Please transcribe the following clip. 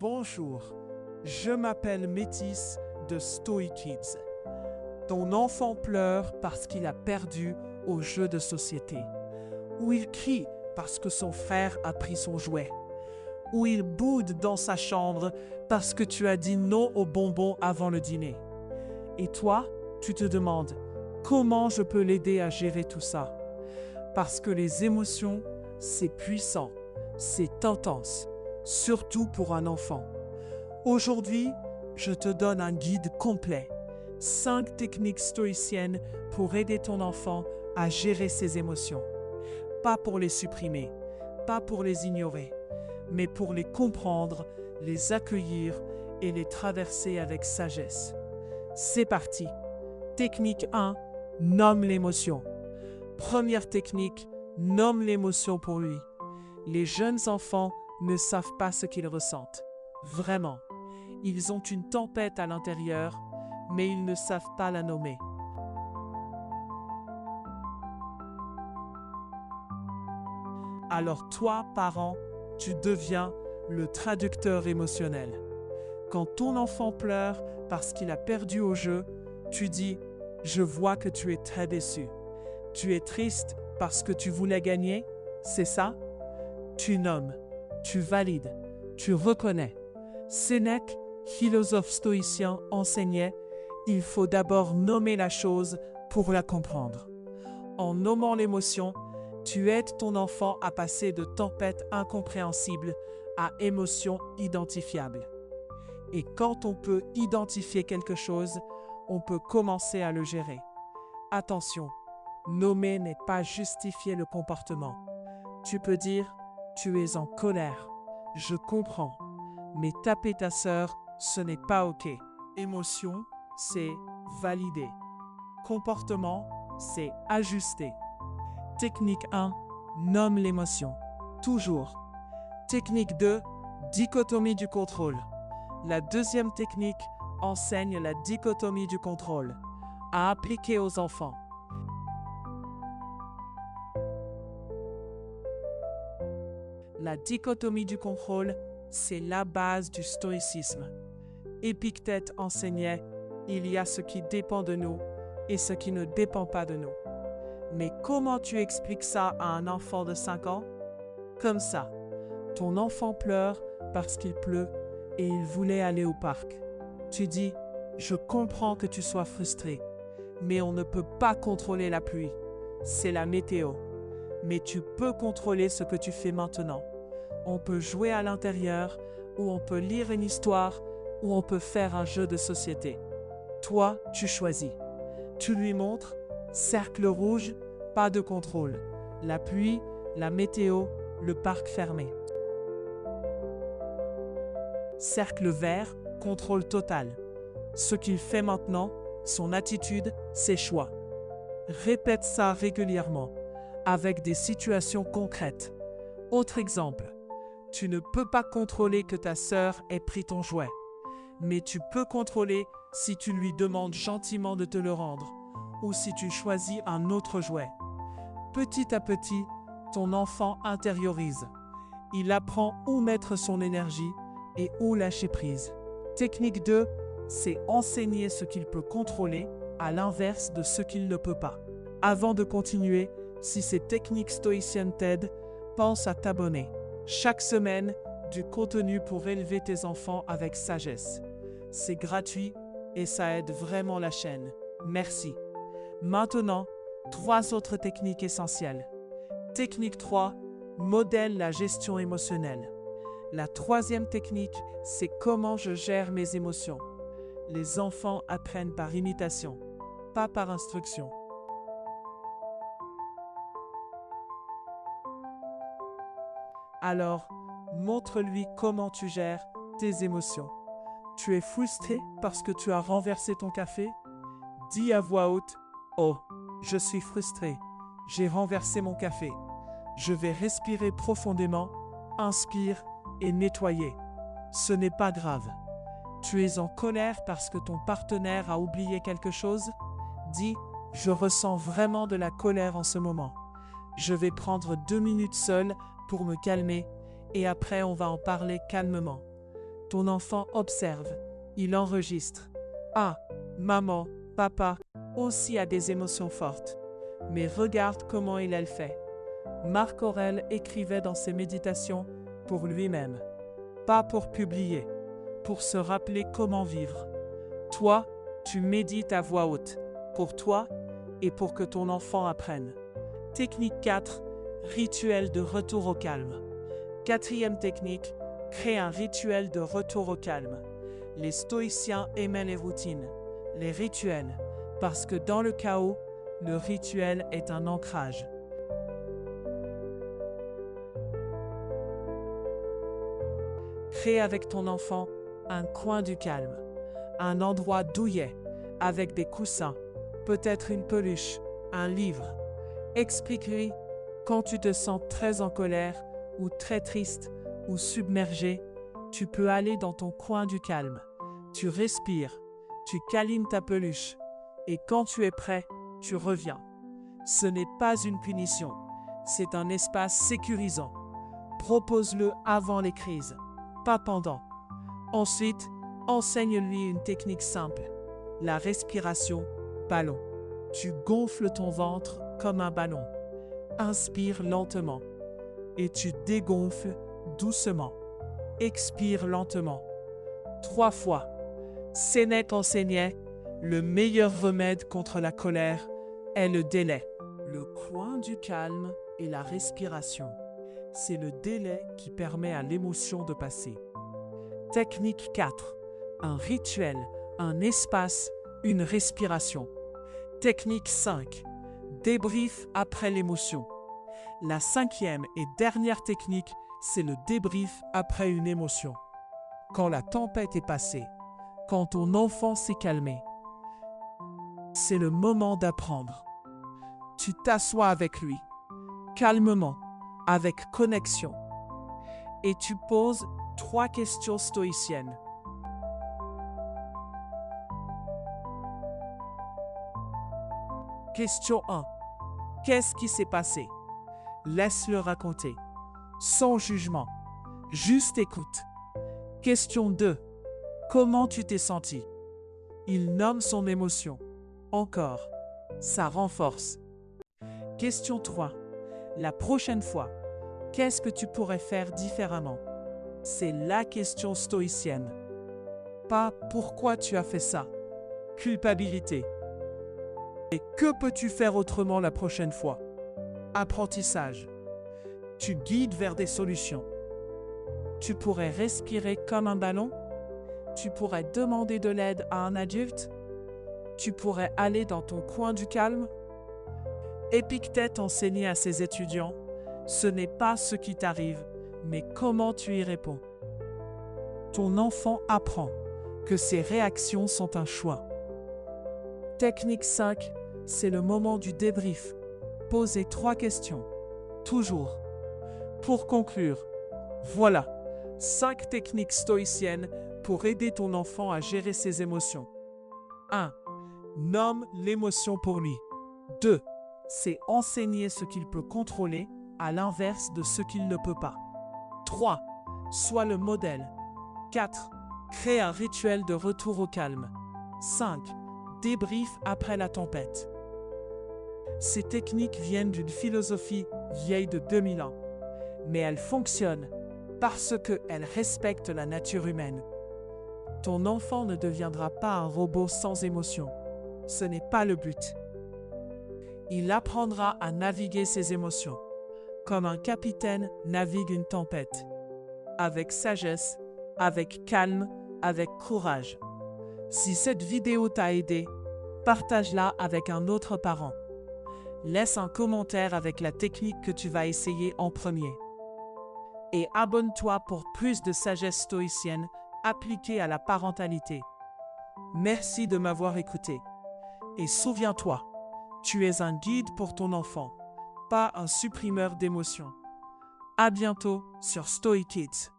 Bonjour, je m'appelle Métis de Story Kids. Ton enfant pleure parce qu'il a perdu au jeu de société. Ou il crie parce que son frère a pris son jouet. Ou il boude dans sa chambre parce que tu as dit non aux bonbons avant le dîner. Et toi, tu te demandes, comment je peux l'aider à gérer tout ça? Parce que les émotions, c'est puissant, c'est intense, surtout pour un enfant. Aujourd'hui, je te donne un guide complet. 5 techniques stoïciennes pour aider ton enfant à gérer ses émotions. Pas pour les supprimer, pas pour les ignorer, mais pour les comprendre, les accueillir et les traverser avec sagesse. C'est parti. Technique 1, nomme l'émotion. Première technique, nomme l'émotion pour lui. Les jeunes enfants ne savent pas ce qu'ils ressentent. Vraiment. Ils ont une tempête à l'intérieur, mais ils ne savent pas la nommer. Alors toi, parent, tu deviens le traducteur émotionnel. Quand ton enfant pleure parce qu'il a perdu au jeu, tu dis « Je vois que tu es très déçu. Tu es triste parce que tu voulais gagner, c'est ça ?» Tu nommes, tu valides, tu reconnais. Sénèque, philosophe stoïcien, enseignait « Il faut d'abord nommer la chose pour la comprendre. » En nommant l'émotion, tu aides ton enfant à passer de tempête incompréhensible à émotion identifiable. Et quand on peut identifier quelque chose, on peut commencer à le gérer. Attention, nommer n'est pas justifier le comportement. Tu peux dire « Tu es en colère, je comprends, mais taper ta sœur, ce n'est pas OK. » Émotion, c'est valider. Comportement, c'est ajuster. Technique 1, nomme l'émotion. Toujours. Technique 2, dichotomie du contrôle. La deuxième technique enseigne la dichotomie du contrôle, à appliquer aux enfants. La dichotomie du contrôle, c'est la base du stoïcisme. Épictète enseignait « Il y a ce qui dépend de nous et ce qui ne dépend pas de nous. » Mais comment tu expliques ça à un enfant de 5 ans? Comme ça. Ton enfant pleure parce qu'il pleut et il voulait aller au parc. Tu dis « Je comprends que tu sois frustré, mais on ne peut pas contrôler la pluie. C'est la météo. Mais tu peux contrôler ce que tu fais maintenant. On peut jouer à l'intérieur, ou on peut lire une histoire, ou on peut faire un jeu de société. Toi, tu choisis. Tu lui montres, cercle rouge, pas de contrôle. La pluie, la météo, le parc fermé. Cercle vert, contrôle total. Ce qu'il fait maintenant, son attitude, ses choix. Répète ça régulièrement, avec des situations concrètes. Autre exemple, tu ne peux pas contrôler que ta sœur ait pris ton jouet, mais tu peux contrôler si tu lui demandes gentiment de te le rendre, ou si tu choisis un autre jouet. Petit à petit, ton enfant intériorise. Il apprend où mettre son énergie et où lâcher prise. Technique 2, c'est enseigner ce qu'il peut contrôler, à l'inverse de ce qu'il ne peut pas. Avant de continuer, si ces techniques stoïciennes t'aident, pense à t'abonner. Chaque semaine, du contenu pour élever tes enfants avec sagesse. C'est gratuit et ça aide vraiment la chaîne. Merci. Maintenant, 3 autres techniques essentielles. Technique 3, modèle la gestion émotionnelle. La 3e technique, c'est comment je gère mes émotions. Les enfants apprennent par imitation, pas par instruction. Alors, montre-lui comment tu gères tes émotions. Tu es frustré parce que tu as renversé ton café? Dis à voix haute, « Oh, je suis frustré. J'ai renversé mon café. Je vais respirer profondément, inspire et nettoyer. Ce n'est pas grave. » Tu es en colère parce que ton partenaire a oublié quelque chose? Dis, « Je ressens vraiment de la colère en ce moment. Je vais prendre 2 minutes seul pour me calmer et après on va en parler calmement. » Ton enfant observe, il enregistre. Ah, maman, papa aussi a des émotions fortes. Mais regarde comment il le fait. Marc Aurèle écrivait dans ses méditations pour lui-même, pas pour publier, pour se rappeler comment vivre. Toi, tu médites à voix haute, pour toi et pour que ton enfant apprenne. Technique 4, rituel de retour au calme. Quatrième technique, crée un rituel de retour au calme. Les stoïciens aimaient les routines, les rituels, parce que dans le chaos, le rituel est un ancrage. Crée avec ton enfant un coin du calme, un endroit douillet, avec des coussins, peut-être une peluche, un livre. Explique-lui quand tu te sens très en colère ou très triste ou submergé, tu peux aller dans ton coin du calme. Tu respires, tu câlines ta peluche et quand tu es prêt, tu reviens. Ce n'est pas une punition, c'est un espace sécurisant. Propose-le avant les crises, pas pendant. Ensuite, enseigne-lui une technique simple, la respiration ballon. Tu gonfles ton ventre comme un ballon. Inspire lentement et tu dégonfles doucement. Expire lentement. 3 fois. Sénèque enseignait, le meilleur remède contre la colère est le délai. Le coin du calme et la respiration. C'est le délai qui permet à l'émotion de passer. Technique 4. Un rituel, un espace, une respiration. Technique 5. Débrief après l'émotion. La 5e et dernière technique, c'est le débrief après une émotion. Quand la tempête est passée, quand ton enfant s'est calmé, c'est le moment d'apprendre. Tu t'assois avec lui, calmement, avec connexion, et tu poses 3 questions stoïciennes. Question 1. Qu'est-ce qui s'est passé? Laisse-le raconter. Sans jugement. Juste écoute. Question 2. Comment tu t'es senti? Il nomme son émotion. Encore. Ça renforce. Question 3. La prochaine fois, qu'est-ce que tu pourrais faire différemment? C'est la question stoïcienne. Pas pourquoi tu as fait ça. Culpabilité. Et que peux-tu faire autrement la prochaine fois? Apprentissage. Tu guides vers des solutions. Tu pourrais respirer comme un ballon? Tu pourrais demander de l'aide à un adulte? Tu pourrais aller dans ton coin du calme? Épictète enseignait à ses étudiants, ce n'est pas ce qui t'arrive, mais comment tu y réponds. Ton enfant apprend que ses réactions sont un choix. Technique 5, c'est le moment du débrief. Posez 3 questions. Toujours. Pour conclure, voilà 5 techniques stoïciennes pour aider ton enfant à gérer ses émotions. 1. Nomme l'émotion pour lui. 2. C'est enseigner ce qu'il peut contrôler, à l'inverse de ce qu'il ne peut pas. 3. Sois le modèle. 4. Crée un rituel de retour au calme. 5. Débrief après la tempête. Ces techniques viennent d'une philosophie vieille de 2000 ans, mais elles fonctionnent parce qu'elles respectent la nature humaine. Ton enfant ne deviendra pas un robot sans émotion. Ce n'est pas le but. Il apprendra à naviguer ses émotions, comme un capitaine navigue une tempête, avec sagesse, avec calme, avec courage. Si cette vidéo t'a aidé, partage-la avec un autre parent. Laisse un commentaire avec la technique que tu vas essayer en premier. Et abonne-toi pour plus de sagesse stoïcienne appliquée à la parentalité. Merci de m'avoir écouté. Et souviens-toi, tu es un guide pour ton enfant, pas un supprimeur d'émotions. À bientôt sur Stoic Kids.